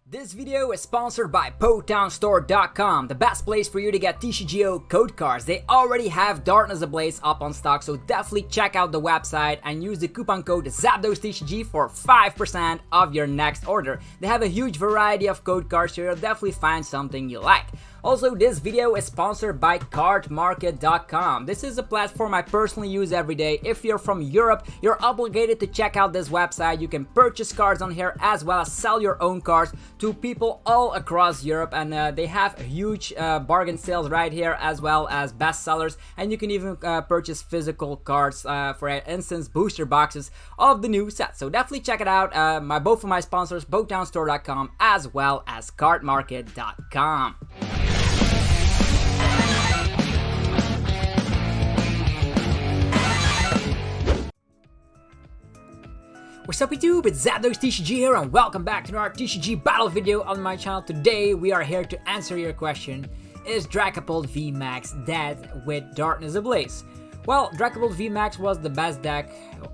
This video is sponsored by PotownStore.com, the best place for you to get TCGO code cards. They already have Darkness Ablaze up on stock, so definitely check out the website and use the coupon code ZapDoseTCG for 5% of your next order. They have a huge variety of code cards, so you'll definitely find something you like. Also, this video is sponsored by cardmarket.com. This is a platform I personally use every day. If you're from Europe, you're obligated to check out this website. You can purchase cards on here as well as sell your own cards to people all across Europe, and they have huge bargain sales right here as well as bestsellers, and you can even purchase physical cards, for instance booster boxes of the new set. So definitely check it out. Both of my sponsors, PotownStore.com as well as cardmarket.com. What's up YouTube, it's ZapDoseTCG here and welcome back to another TCG battle video on my channel. Today we are here to answer your question: is Dragapult V Max dead with Darkness Ablaze? Well, Dragapult V Max was the best deck,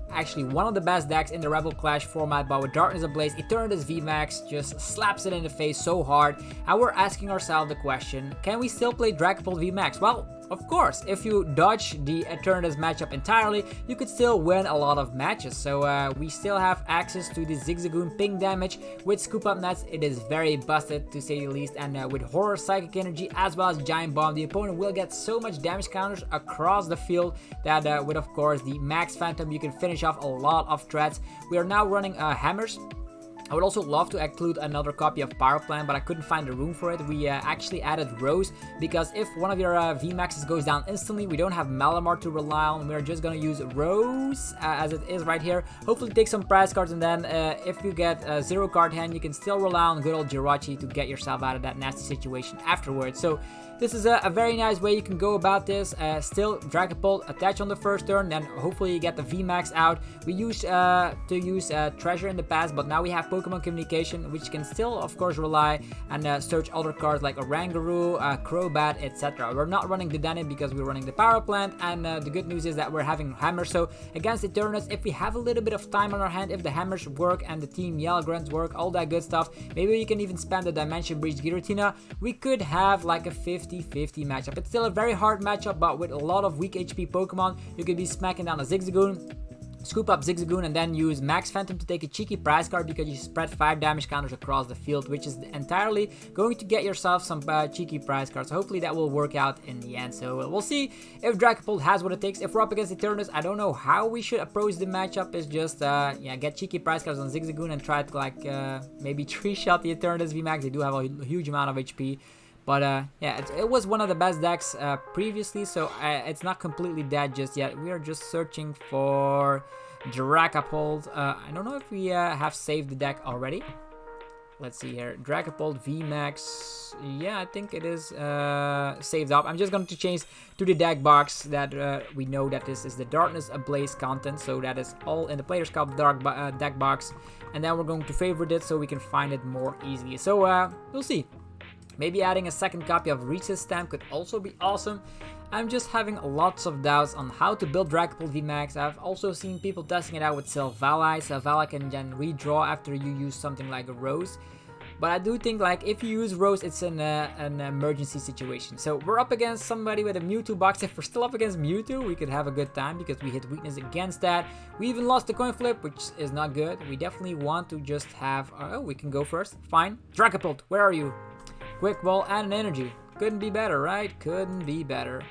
actually one of the best decks in the Rebel Clash format, but with Darkness Ablaze, Eternatus V Max just slaps it in the face so hard, and we're asking ourselves the question, can we still play Dragapult V Max? Well, of course, if you dodge the Eternatus matchup entirely, you could still win a lot of matches. So we still have access to the Zigzagoon ping damage with scoop up nets. It is very busted to say the least, and with Horror Psychic Energy as well as Giant Bomb, the opponent will get so much damage counters across the field that with of course the Max Phantom you can finish off a lot of threats. We are now running hammers. I would also love to include another copy of Power Plant, but I couldn't find the room for it. We actually added Rose, because if one of your VMAXs goes down instantly, we don't have Malamar to rely on. We're just going to use Rose as it is right here. Hopefully take some prize cards, and then if you get a 0 card hand, you can still rely on good old Jirachi to get yourself out of that nasty situation afterwards. So this is a very nice way you can go about this. Still Dragapult attach on the first turn, then hopefully you get the VMAX out. We used to use Treasure in the past, but now we have Pokémon Communication, which can still of course rely and search other cards like Oranguru, Crobat, etc. We're not running the Denin because we're running the Power Plant, and the good news is that we're having Hammers. So against Eternatus, if we have a little bit of time on our hand, if the Hammers work and the Team Yell Grunts work, all that good stuff, maybe you can even spam the Dimension Breach Giratina, we could have like a 50-50 matchup. It's still a very hard matchup, but with a lot of weak HP Pokemon, you could be smacking down a Zigzagoon, scoop up Zigzagoon, and then use Max Phantom to take a cheeky prize card because you spread 5 damage counters across the field, which is entirely going to get yourself some cheeky prize cards. So hopefully that will work out in the end. So we'll see if Dragapult has what it takes. If we're up against Eternatus, I don't know how we should approach the matchup. It's just yeah, get cheeky prize cards on Zigzagoon and try to like maybe 3-shot the Eternatus VMAX. They do have a huge amount of HP. But yeah, it was one of the best decks previously, so it's not completely dead just yet. We are just searching for Dragapult. I don't know if we have saved the deck already. Let's see here. Dragapult V Max. Yeah, I think it is saved up. I'm just going to change to the deck box that we know that this is the Darkness Ablaze content. So that is all in the Player's Cup deck box. And then we're going to favorite it so we can find it more easily. So we'll see. Maybe adding a second copy of Reach's Stamp could also be awesome. I'm just having lots of doubts on how to build Dragapult V Max. I've also seen people testing it out with Silvally. Silvally can then redraw after you use something like a Rose. But I do think like if you use Rose, it's an emergency situation. So we're up against somebody with a Mewtwo box. If we're still up against Mewtwo, we could have a good time because we hit weakness against that. We even lost the coin flip, which is not good. We definitely want to just have... oh, we can go first. Fine. Dragapult, where are you? Quick Ball and an Energy. Couldn't be better, right? Couldn't be better.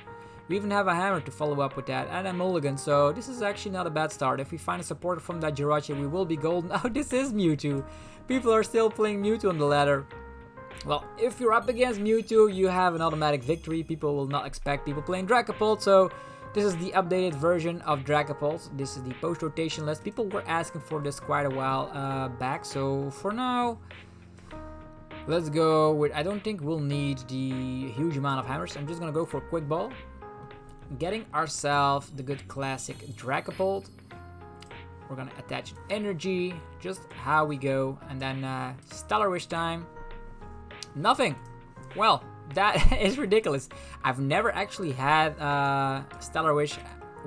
We even have a Hammer to follow up with that, and a Mulligan, so this is actually not a bad start. If we find a supporter from that Jirachi, we will be golden. Oh, this is Mewtwo. People are still playing Mewtwo on the ladder. Well, if you're up against Mewtwo, you have an automatic victory. People will not expect people playing Dragapult, so this is the updated version of Dragapult. This is the post-rotation list. People were asking for this quite a while back, so for now... let's go with, I don't think we'll need the huge amount of hammers. I'm just going to go for Quick Ball. Getting ourselves the good classic Dragapult. We're going to attach Energy, just how we go. And then Stellar Wish time. Nothing. Well, that is ridiculous. I've never actually had Stellar Wish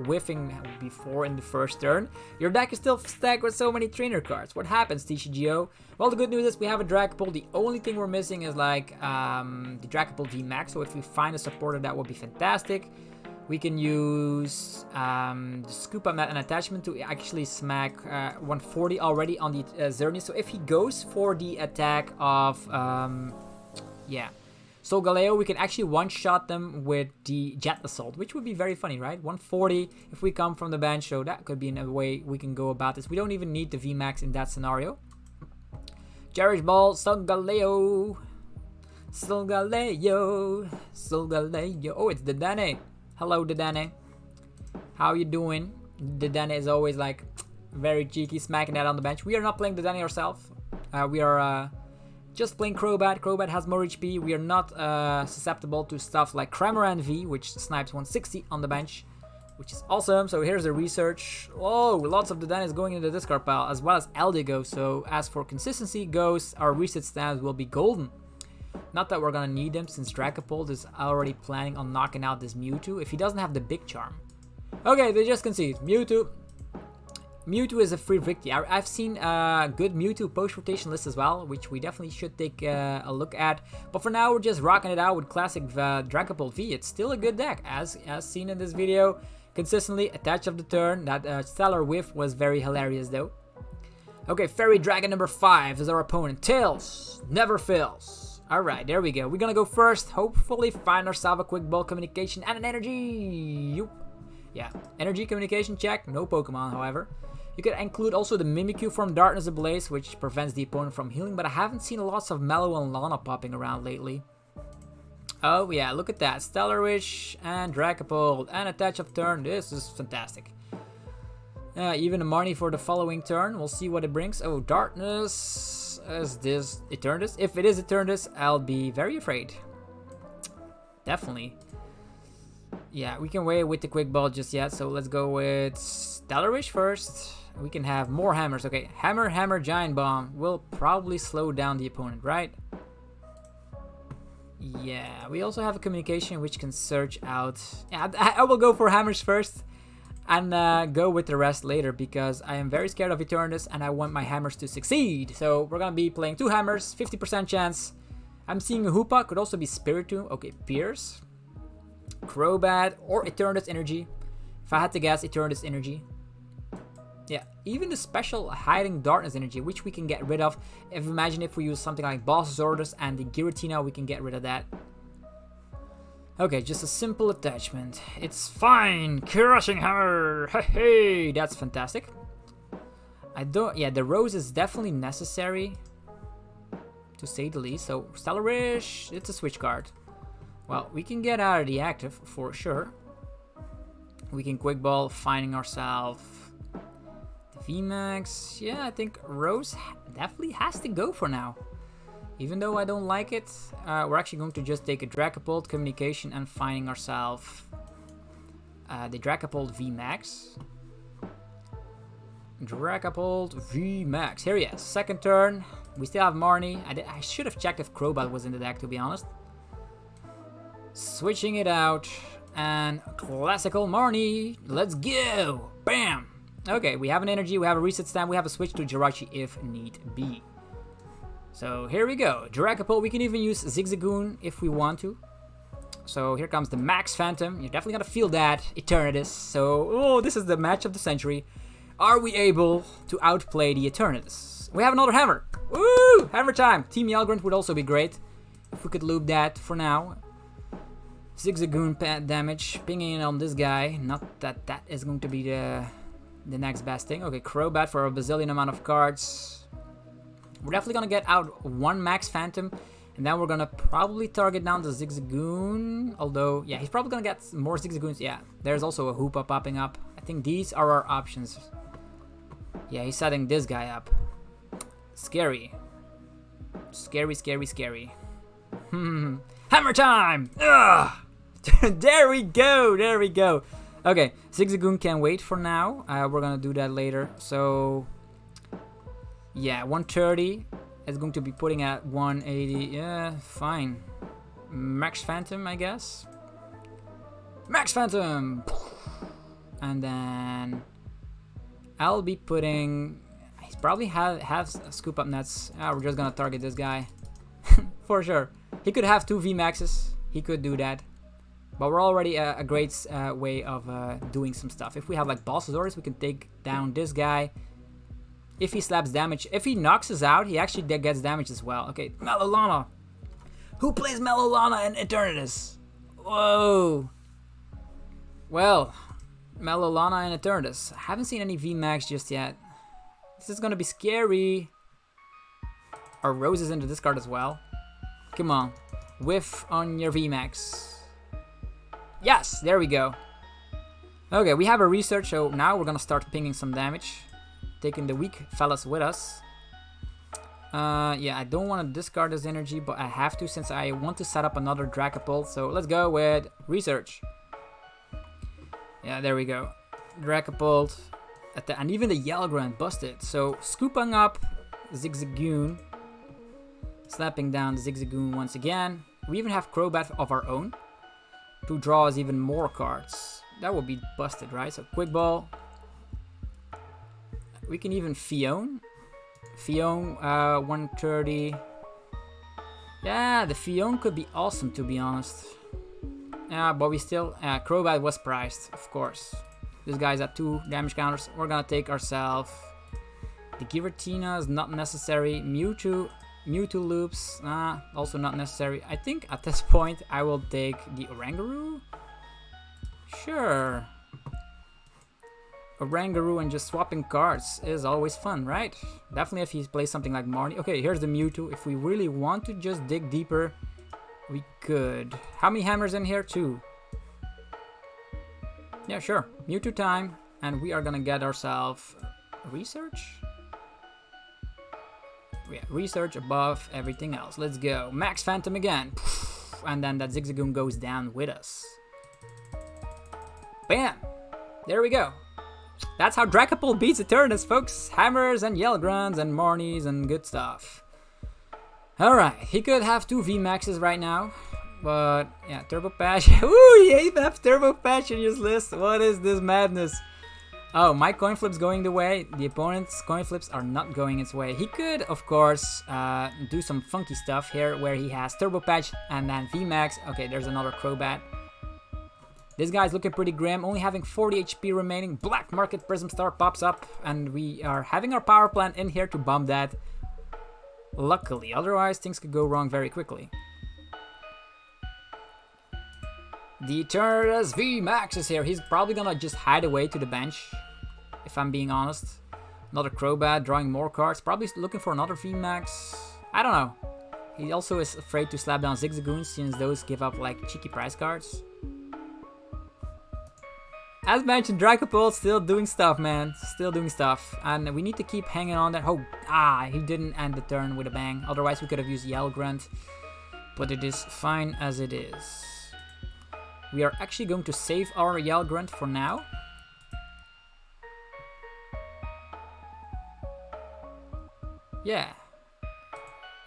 whiffing before in the first turn. Your deck is still stacked with so many trainer cards. What happens, TCGO? Well, the good news is we have a Dragapult. The only thing we're missing is like the Dragapult V Max. So if we find a supporter, that would be fantastic. We can use the scoop on that an attachment to actually smack 140 already on the Xerneas. So if he goes for the attack of Solgaleo, we can actually one-shot them with the Jet Assault, which would be very funny, right? 140 if we come from the bench, so that could be a way we can go about this. We don't even need the VMAX in that scenario. Cherish Ball, Solgaleo. Solgaleo. Solgaleo. Oh, it's Dedenne. Hello, Dedenne. How you doing? Dedenne is always like very cheeky, smacking that on the bench. We are not playing Dedenne ourselves. We are just playing Crobat. Crobat has more HP. We are not susceptible to stuff like Cramorant V, which snipes 160 on the bench, which is awesome. So here's the research. Oh, lots of the Dennis going into the discard pile, as well as Eldigo. So as for consistency goes, our reset stands will be golden. Not that we're gonna need them, since Dragapult is already planning on knocking out this Mewtwo if he doesn't have the big charm. Okay, they just concede. Mewtwo is a free victory. I've seen good Mewtwo post-rotation lists as well, which we definitely should take a look at. But for now, we're just rocking it out with classic Dragapult V. It's still a good deck, as seen in this video. Consistently, attach of the turn. That Stellar Whiff was very hilarious, though. Okay, Fairy Dragon number 5 is our opponent. Tails never fails. Alright, there we go. We're gonna go first. Hopefully find ourselves a quick ball communication and an energy. Yeah, energy communication check. No Pokemon, however. You could include also the Mimikyu from Darkness Ablaze, which prevents the opponent from healing, but I haven't seen lots of Mallow and Lana popping around lately. Oh yeah, look at that. Stellar Wish and Dragapult and attach of turn. This is fantastic. Even a Marnie for the following turn. We'll see what it brings. Oh, Darkness. Is this Eternatus? If it is Eternatus, I'll be very afraid. Definitely. Yeah, we can wait with the quick ball just yet, so let's go with Stellar Wish first. We can have more hammers. Okay, Hammer, Giant Bomb will probably slow down the opponent, right? Yeah, we also have a communication which can search out. Yeah, I will go for hammers first and go with the rest later, because I am very scared of Eternatus and I want my hammers to succeed. So we're gonna be playing 2 hammers, 50% chance. I'm seeing a Hoopa, could also be Spiritomb. Okay, Pierce, Crobat, or Eternatus Energy. If I had to guess, Eternatus Energy. Yeah, even the special hiding Darkness Energy, which we can get rid of. Imagine if we use something like Boss Orders and the Giratina, we can get rid of that. Okay, just a simple attachment. It's fine. Crushing Hammer. Hey, that's fantastic. Yeah, the Rose is definitely necessary, to say the least. So Stellar Wish, it's a switch card. Well, we can get out of the active for sure. We can quick ball, finding ourselves the VMAX. Yeah, I think Rose definitely has to go for now. Even though I don't like it, we're actually going to just take a Dragapult communication and finding ourselves the Dragapult V Max. Dragapult V Max. Here he is. Second turn. We still have Marnie. I should have checked if Crobat was in the deck, to be honest. Switching it out. And classical Marnie. Let's go. Bam. Okay, we have an energy. We have a reset stand. We have a switch to Jirachi if need be. So here we go. Dragapult. We can even use Zigzagoon if we want to. So here comes the Max Phantom. You're definitely gonna feel that. Eternatus. So, oh, this is the match of the century. Are we able to outplay the Eternatus? We have another hammer. Woo! Hammer time. Team Grunt would also be great if we could loop that for now. Zigzagoon damage. Pinging in on this guy. Not that that is going to be the next best thing. Okay, Crobat for a bazillion amount of cards. We're definitely gonna get out one Max Phantom, and then we're gonna probably target down the Zigzagoon. Although, yeah, he's probably gonna get more Zigzagoons. Yeah, there's also a Hoopa popping up. I think these are our options. Yeah, he's setting this guy up. Scary. Scary, scary, scary. Hammer time! Ugh! There we go, there we go. Okay, Zigzagoon can wait for now. We're gonna do that later. So, yeah, 130 is going to be putting at 180. Yeah, fine. Max Phantom, I guess. Max Phantom! And then I'll be putting... He's probably have scoop up nets. We're just gonna target this guy. For sure. He could have 2 VMAXs. He could do that. But we're already a great way of doing some stuff. If we have like Bossasaurus, we can take down this guy. If he slaps damage, if he knocks us out, he actually gets damage as well. Okay, Melolana. Who plays Melolana in Eternatus? Whoa. Well, Melolana and Eternatus. I haven't seen any VMAX just yet. This is gonna be scary. Our Rose is in the discard as well. Come on. Whiff on your VMAX. Yes, there we go. Okay, we have a research, so now we're gonna start pinging some damage. Taking the weak fellas with us. Yeah, I don't want to discard this energy, but I have to since I want to set up another Dragapult. So let's go with research. Yeah, there we go. Dragapult. And even the Yellow Grunt busted. So scooping up Zigzagoon. Slapping down the Zigzagoon once again. We even have Crobat of our own. To draw us even more cards. That would be busted, right? So Quick Ball. We can even Phione. Phione, 130. Yeah, the Phione could be awesome, to be honest. Yeah, but we still... Crobat was priced, of course. This guy's at 2 damage counters. We're gonna take ourselves. The Giratina is not necessary. Mewtwo loops. Also not necessary. I think at this point I will take the Oranguru. Sure. Oranguru and just swapping cards is always fun, right? Definitely if he plays something like Marnie. Okay, here's the Mewtwo. If we really want to just dig deeper, we could. How many hammers in here? 2. Yeah, sure. Mewtwo time. And we are gonna get ourselves research. Yeah, research above everything else. Let's go. Max Phantom again. And then that Zigzagoon goes down with us. Bam! There we go. That's how Dragapult beats Eternatus, folks. Hammers and Yell Grunts and Marnies and good stuff. Alright, he could have 2 VMAXs right now. But, yeah, Turbo Patch. Ooh, he even has Turbo Patch in his list. What is this madness? Oh, my coin flip's going the way. The opponent's coin flips are not going its way. He could, of course, do some funky stuff here where he has Turbo Patch and then VMAX. Okay, there's another Crobat. This guy's looking pretty grim, only having 40 HP remaining. Black Market Prism Star pops up, and we are having our power plant in here to bomb that. Luckily, otherwise things could go wrong very quickly. The Eternatus V Max is here. He's probably gonna just hide away to the bench, if I'm being honest. Another Crobat, drawing more cards. Probably looking for another V Max. I don't know. He also is afraid to slap down Zigzagoons, since those give up like cheeky prize cards. As mentioned, Dragapult still doing stuff, man. Still doing stuff. And we need to keep hanging on there. Oh, he didn't end the turn with a bang. Otherwise, we could have used Yell Grunt. But it is fine as it is. We are actually going to save our Yell Grunt for now. Yeah.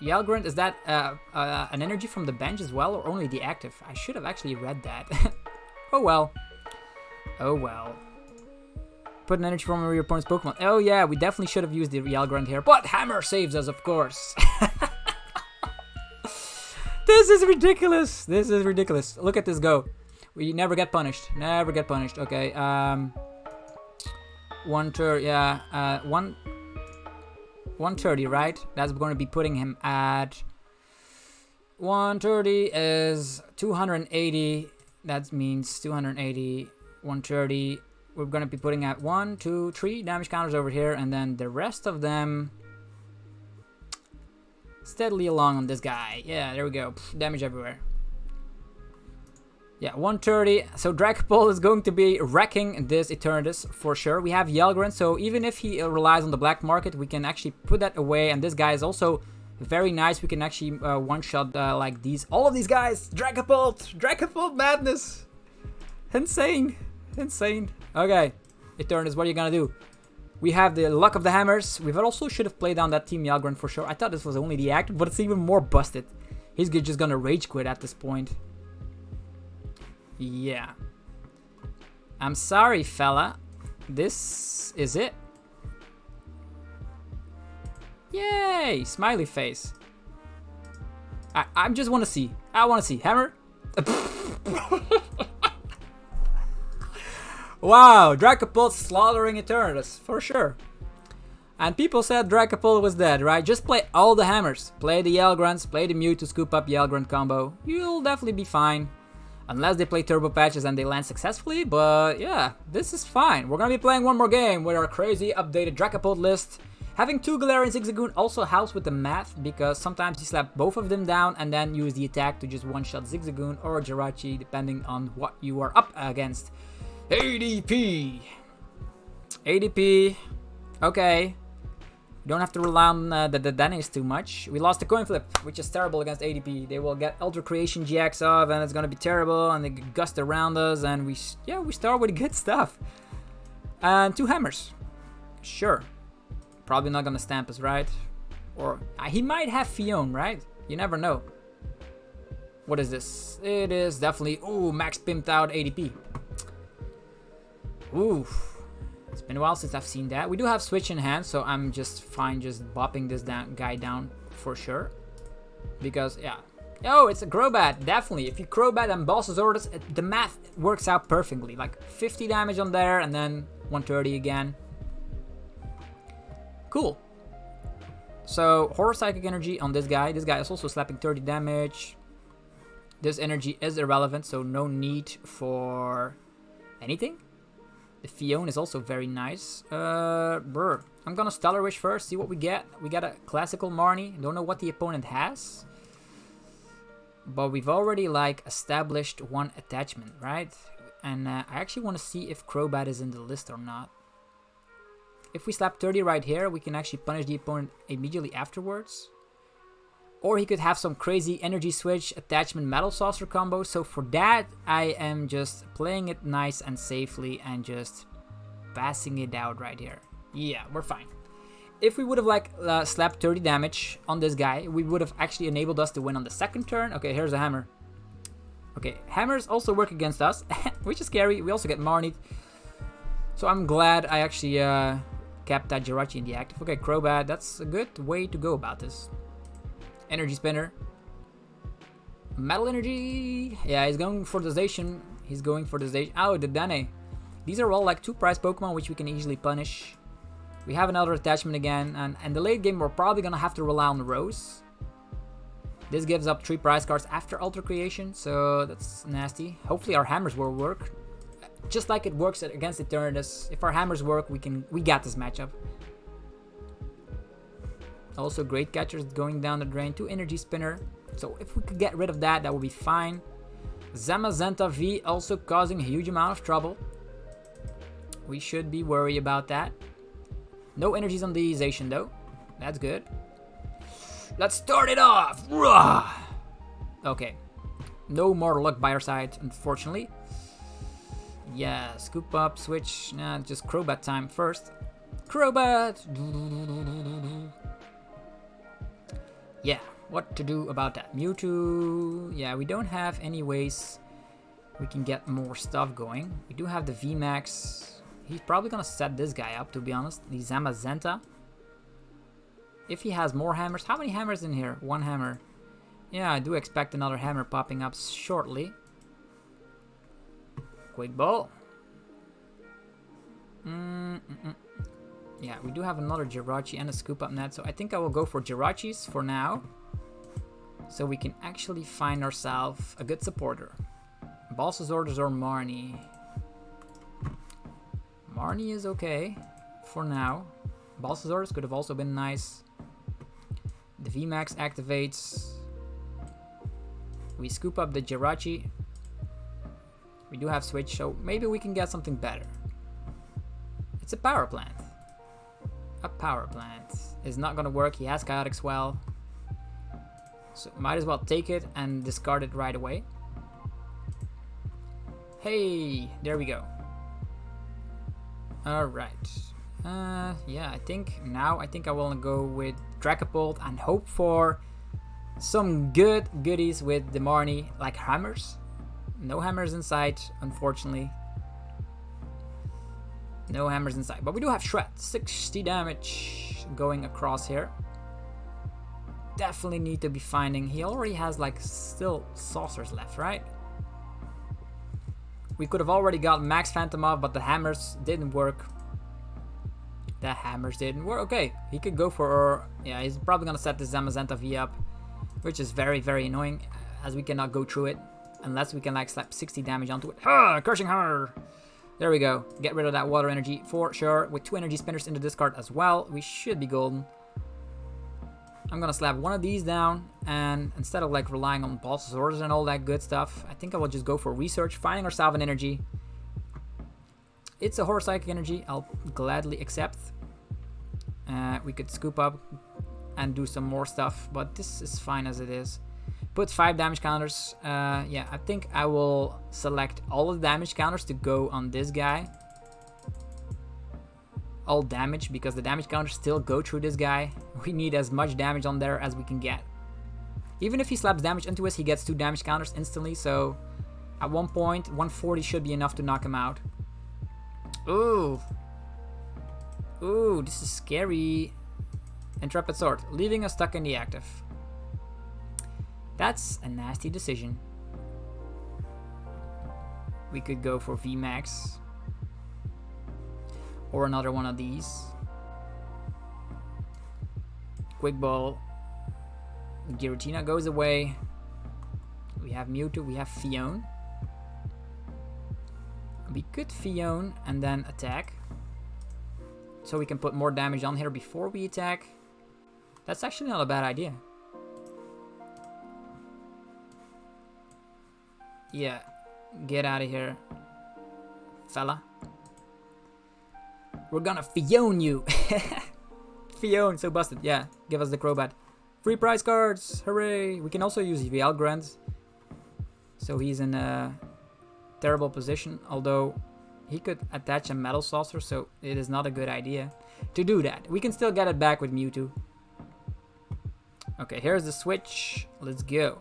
Yell Grunt, is that an energy from the bench as well, or only the active? I should have actually read that. Oh well. Oh well. Put an energy from your opponent's Pokemon. Oh yeah, we definitely should have used the Yell Grunt here. But Hammer saves us, of course. This is ridiculous. This is ridiculous. Look at this go. We never get punished. Never get punished. Okay. 130. Yeah. 130, right? That's going to be putting him at 130 is 280. That means 280. 130. We're gonna be putting at 1, 2, 3 damage counters over here, and then the rest of them steadily along on this guy. Yeah, there we go. Pff, damage everywhere. Yeah, 130. So Dragapult is going to be wrecking this Eternatus for sure. We have Yell Grunt, so even if he relies on the black market, we can actually put that away. And this guy is also very nice. We can actually one-shot like these. All of these guys. Dragapult madness. Insane. Insane. Okay. Eternatus, what are you gonna do? We have the luck of the hammers. We also should have played down that Team Yell Grunt for sure. I thought this was only the active, but it's even more busted. He's just gonna rage quit at this point. Yeah. I'm sorry, fella. This is it. Yay! Smiley face. I just want to see. I want to see. Hammer. Wow, Dragapult slaughtering Eternatus, for sure. And people said Dragapult was dead, right? Just play all the hammers. Play the Yell Grunts, play the Mewtwo scoop up Yell Grunt combo. You'll definitely be fine. Unless they play turbo patches and they land successfully, but yeah, this is fine. We're gonna be playing one more game with our crazy updated Dragapult list. Having 2 Galarian Zigzagoon also helps with the math, because sometimes you slap both of them down and then use the attack to just one-shot Zigzagoon or Jirachi, depending on what you are up against. ADP. ADP. Okay. You don't have to rely on the Dennis too much. We lost the coin flip, which is terrible against ADP. They will get Ultra Creation GX off, and it's gonna be terrible, and they gust around us, and we start with good stuff. And 2 hammers. Sure. Probably not gonna stamp us, right? Or he might have Phione, right? You never know. What is this? It is definitely, ooh, max pimped out ADP. Ooh. It's been a while since I've seen that. We do have Switch in hand, so I'm just fine just bopping this guy down for sure. Because, yeah. Oh, it's a Crobat, definitely. If you Crobat and Boss's Orders, the math works out perfectly. Like 50 damage on there, and then 130 again. Cool. So, Horror Psychic Energy on this guy. This guy is also slapping 30 damage. This energy is irrelevant, so no need for anything. The Phione is also very nice. I'm gonna Stellar Wish first, see what we get. We got a classical Marnie. Don't know what the opponent has. But we've already, like, established one attachment, right? And I actually want to see if Crobat is in the list or not. If we slap 30 right here, we can actually punish the opponent immediately afterwards. Or he could have some crazy energy switch, attachment, metal saucer combo. So for that, I am just playing it nice and safely and just passing it out right here. Yeah, we're fine. If we would have like slapped 30 damage on this guy, we would have actually enabled us to win on the second turn. Okay, here's a hammer. Okay, hammers also work against us, which is scary. We also get Marnied. So I'm glad I actually kept that Jirachi in the active. Okay, Crobat, that's a good way to go about this. Energy Spinner. Metal Energy. Yeah, he's going for the Zation. He's going for the Zation. Oh, the Dane. These are all like 2 prize Pokemon which we can easily punish. We have another attachment again. And the late game we're probably going to have to rely on the Rose. This gives up 3 prize cards after Ultra Creation. So that's nasty. Hopefully our hammers will work. Just like it works against Eternatus. If our hammers work, we got this matchup. Also, Great Catchers going down the drain. 2 Energy Spinner. So if we could get rid of that, that would be fine. Zamazenta V also causing a huge amount of trouble. We should be worried about that. No energies on the Zation though. That's good. Let's start it off. Okay. No more luck by our side, unfortunately. Yeah, scoop up, switch. Nah, just Crobat time first. Crobat! Yeah, what to do about that? Mewtwo. Yeah, we don't have any ways we can get more stuff going. We do have the VMAX. He's probably gonna set this guy up, to be honest. The Zamazenta. If he has more hammers. How many hammers in here? 1 hammer. Yeah, I do expect another hammer popping up shortly. Quick ball. Yeah, we do have another Jirachi and a scoop up net, so I think I will go for Jirachis for now. So we can actually find ourselves a good supporter. Boss's Orders or Marnie. Marnie is okay for now. Boss's Orders could have also been nice. The VMAX activates. We scoop up the Jirachi. We do have switch, so maybe we can get something better. It's a power plant. A power plant is not gonna work. He has Chaotic Swell. So might as well take it and discard it right away. Hey, there we go. Alright. Yeah, I think I will go with Dragapult and hope for some good goodies with the Marnie, like hammers. No hammers in sight, unfortunately. No hammers inside. But we do have Shred. 60 damage going across here. Definitely need to be finding. He already has like still saucers left, right? We could have already got Max Phantom off, but the hammers didn't work. The hammers didn't work. Okay, he could go for... Yeah, he's probably going to set the Zamazenta V up, which is very, very annoying, as we cannot go through it unless we can like slap 60 damage onto it. Crushing her! There we go. Get rid of that water energy for sure. With 2 energy spinners in the discard as well, we should be golden. I'm gonna slap one of these down, and instead of like relying on pulses orders and all that good stuff, I think I will just go for research, finding ourselves an energy. It's a horse psychic energy, I'll gladly accept. We could scoop up and do some more stuff, but this is fine as it is. Put 5 damage counters. Yeah, I think I will select all of the damage counters to go on this guy. All damage, because the damage counters still go through this guy. We need as much damage on there as we can get. Even if he slaps damage into us, he gets 2 damage counters instantly, so at one point 140 should be enough to knock him out. Ooh, this is scary. Intrepid Sword, leaving us stuck in the active. That's a nasty decision. We could go for VMAX. Or another one of these. Quick Ball. Giratina goes away. We have Mewtwo, we have Phione. We could Phione and then attack. So we can put more damage on here before we attack. That's actually not a bad idea. Yeah, get out of here, fella. We're gonna Phione you. Phione, so busted. Yeah, give us the Crobat. Free prize cards, hooray. We can also use VL Grunt. So he's in a terrible position, although he could attach a Metal Saucer, so it is not a good idea to do that. We can still get it back with Mewtwo. Okay, here's the switch. Let's go.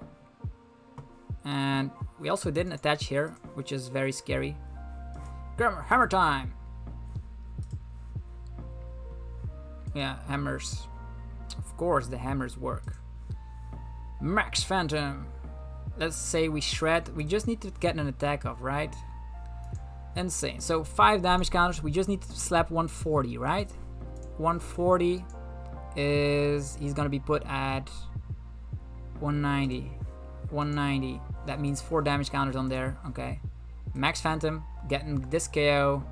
And we also didn't attach here, which is very scary. Hammer time! Yeah, hammers. Of course, the hammers work. Max Phantom. Let's say we shred. We just need to get an attack off, right? Insane. So 5 damage counters. We just need to slap 140, right? 140 is... He's gonna be put at 190. 190. That means 4 damage counters on there. Okay. Max Phantom. Getting this KO.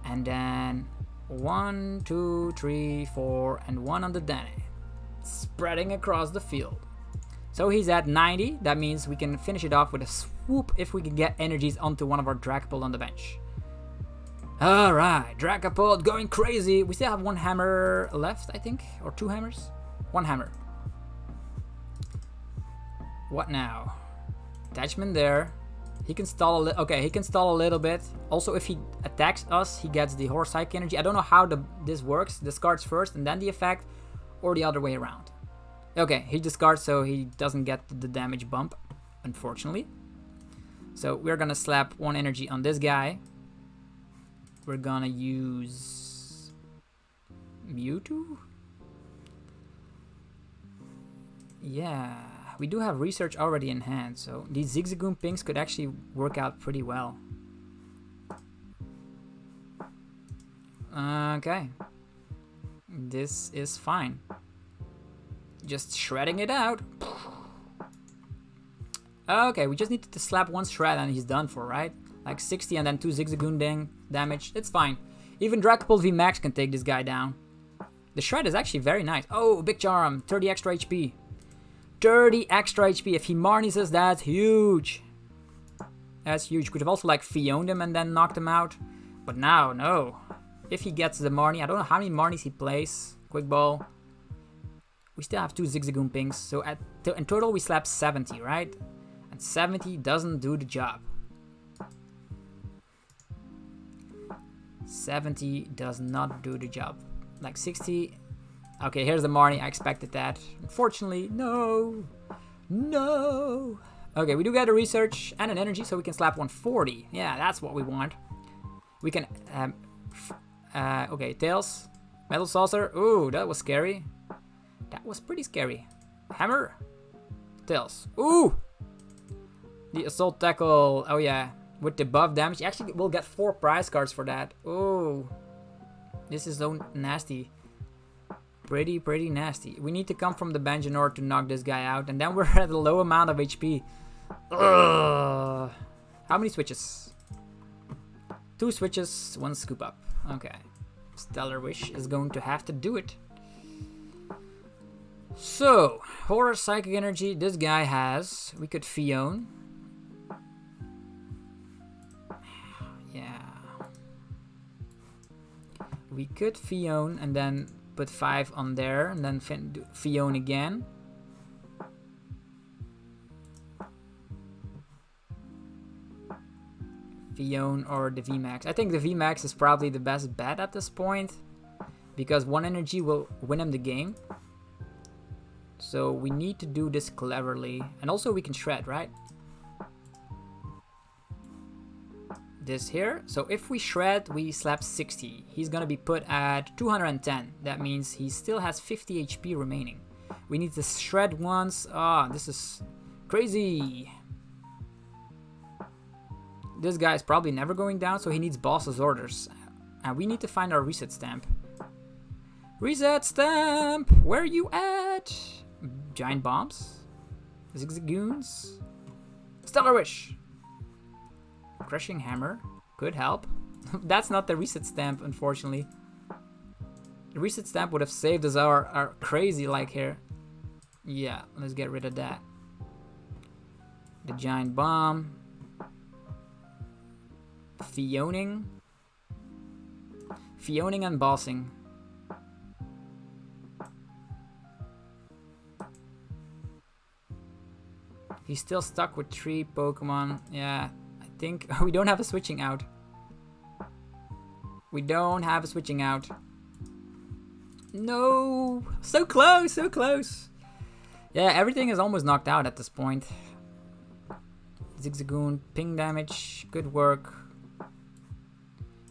And then... 1, 2, 3, 4, and 1 on the Danny. Spreading across the field. So he's at 90. That means we can finish it off with a swoop if we can get energies onto one of our Dragapult on the bench. Alright, Dragapult going crazy. We still have 1 hammer left, I think. Or 2 hammers? 1 hammer. What now? Attachment there. He can stall a little. Okay, he can stall a little bit. Also, if he attacks us, he gets the horse psychic energy. I don't know how this works. Discards first and then the effect, or the other way around. Okay, he discards, so he doesn't get the damage bump, unfortunately. So we're gonna slap 1 energy on this guy. We're gonna use Mewtwo. Yeah. We do have research already in hand, so these Zigzagoon pings could actually work out pretty well. Okay. This is fine. Just shredding it out. Okay, we just need to slap 1 shred and he's done for, right? Like 60 and then 2 Zigzagoon damage. It's fine. Even Dragapult V Max can take this guy down. The shred is actually very nice. Oh, big charm. 30 extra HP. 30 extra HP. If he Marnies us, that's huge. That's huge. Could have also like Phioned him and then knocked him out. But now, no. If he gets the Marnie, I don't know how many Marnies he plays. Quick Ball. We still have 2 Zigzagoon pings. So in total we slap 70, right? And 70 doesn't do the job. 70 does not do the job. Like 60... Okay, here's the Marnie. I expected that. Unfortunately, no. No. Okay, we do get a research and an energy, so we can slap 140. Yeah, that's what we want. We can Okay, Tails. Metal Saucer. Ooh, that was scary. That was pretty scary. Hammer. Tails. Ooh! The Assault Tackle. Oh yeah. With the buff damage. Actually, we'll get 4 prize cards for that. Ooh. This is so nasty. Pretty nasty. We need to come from the bench in order to knock this guy out. And then we're at a low amount of HP. Ugh. How many switches? 2 switches, 1 scoop up. Okay. Stellar Wish is going to have to do it. So, Horror Psychic Energy, this guy has. We could Phione. Yeah. We could Phione and then put 5 on there and then Phione again. Phione or the VMAX. I think the VMAX is probably the best bet at this point because 1 energy will win him the game. So we need to do this cleverly. And also we can shred, right? This here. So if we shred, we slap 60. He's gonna be put at 210. That means he still has 50 HP remaining. We need to shred once. Ah, this is crazy. This guy is probably never going down, so he needs boss's orders. And we need to find our reset stamp. Reset stamp! Where are you at? Giant bombs? Zigzagoons? Stellar Wish! Crushing Hammer. Could help. That's not the reset stamp, unfortunately. The reset stamp would have saved us our crazy like here. Yeah, let's get rid of that. The giant bomb. Phioning and bossing. He's still stuck with 3 Pokemon. Yeah, I think we don't have a switching out. We don't have a switching out. No! So close, so close. Yeah, everything is almost knocked out at this point. Zigzagoon, ping damage, good work.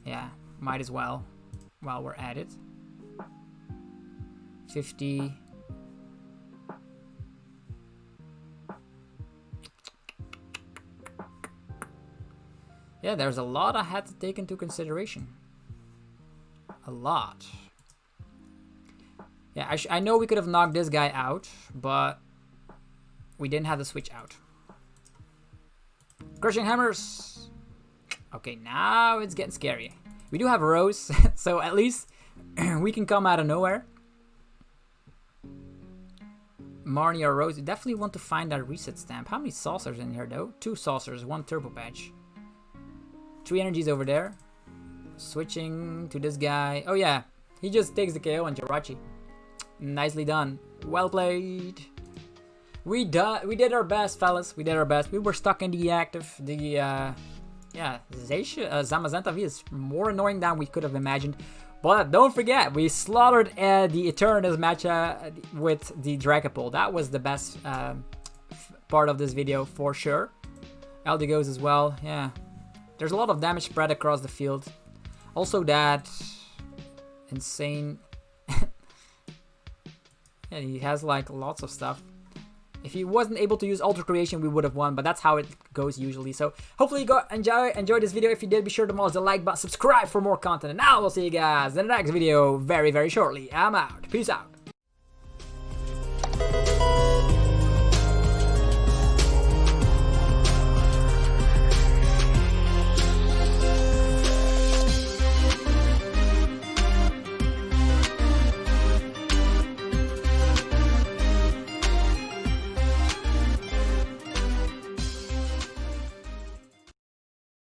Yeah, might as well while we're at it. 50. Yeah, there's a lot I had to take into consideration. A lot. Yeah, I know we could have knocked this guy out, but we didn't have the switch out. Crushing Hammers. Okay, now it's getting scary. We do have a Rose, so at least we can come out of nowhere. Marnie or Rose, you definitely want to find that reset stamp. How many saucers in here though? 2 saucers, 1 turbo patch. 3 energies over there. Switching to this guy. Oh yeah, he just takes the KO on Jirachi. Nicely done. Well played. We did our best, fellas. We did our best. We were stuck in the active. Yeah, Zamazenta V is more annoying than we could have imagined. But don't forget, we slaughtered the Eternatus match with the Dragapult. That was the best part of this video for sure. Eldigos as well, yeah. There's a lot of damage spread across the field. Also that insane... yeah, he has like lots of stuff. If he wasn't able to use Ultra Creation, we would have won, but that's how it goes usually. So hopefully you enjoyed this video. If you did, be sure to demolish the like button, subscribe for more content, and now we'll see you guys in the next video very, very shortly. I'm out. Peace out.